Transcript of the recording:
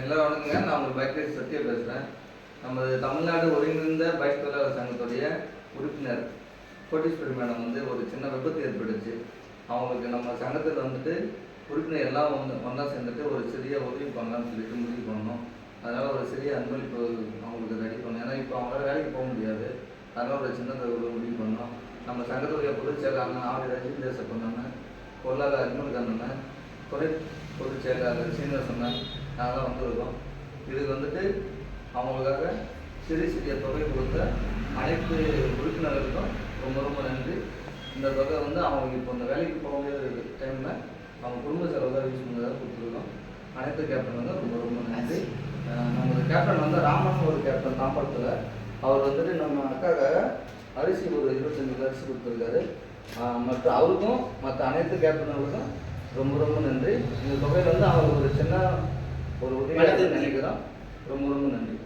எல்லாரும் வணக்கங்க. நான் உங்கள் பைக் ரேஸ் சத்யா பேசுகிறேன். நமது தமிழ்நாடு ஒருங்கிணைந்த பைக் தொழிலாளர் சங்கத்துடைய உறுப்பினர் கோட்டீஸ்வரி மேடம் வந்து ஒரு சின்ன விபத்து ஏற்பட்டுச்சு. அவங்களுக்கு நம்ம சங்கத்தில் வந்துட்டு உறுப்பினர் எல்லாம் ஒன்றா சேர்ந்துட்டு ஒரு சிறிய உதவி பண்ணலாம்னு சொல்லிட்டு முடிவு பண்ணோம். அதனால் ஒரு சிறிய அன்பளிப்பு அவங்களுக்கு ரெடி பண்ணோம். ஏன்னா இப்போ அவங்களால வேலைக்கு போக முடியாது. அதனால் ஒரு சின்னதை ஒரு முடிவு பண்ணோம். நம்ம சங்கத்துடைய பொதுச் செயலாளர் ஆர் ரஜினி தேசப்பண்ணன், பொருளாளர் அர்ஜுன் கண்ணன், துறை பொதுச் செயலாளர் சீனிவாசன் நாங்கள் வந்திருக்கோம். இதுக்கு வந்துட்டு அவங்களுக்காக சிறிய தொகை கொடுத்த அனைத்து உறுப்பினர்களுக்கும் ரொம்ப ரொம்ப நன்றி. இந்த தொகை வந்து அவங்க இப்போ இந்த வேலைக்கு போக முடியாத டைமில் அவங்க குடும்ப செலவு யூஸ் பண்ணுறதாக கொடுத்துருக்கோம். அனைத்து கேப்டன் வந்து ரொம்ப ரொம்ப நன்றி. நம்மளோட கேப்டன் வந்து ராமன் ஒரு கேப்டன் தாம்பரத்தில் அவர் வந்துட்டு நம்ம அக்காக்காக அரிசி ஒரு 25 கிலோ அரிசி கொடுத்துருக்காரு. மற்ற அவருக்கும் மற்ற அனைத்து கேப்டனுங்களுக்கும் ரொம்ப ரொம்ப நன்றி. இந்த தொகையில் வந்து அவருக்கு ஒரு சின்ன ஒரு உதவி நினைக்கிறோம். ரொம்ப ரொம்ப நன்றி.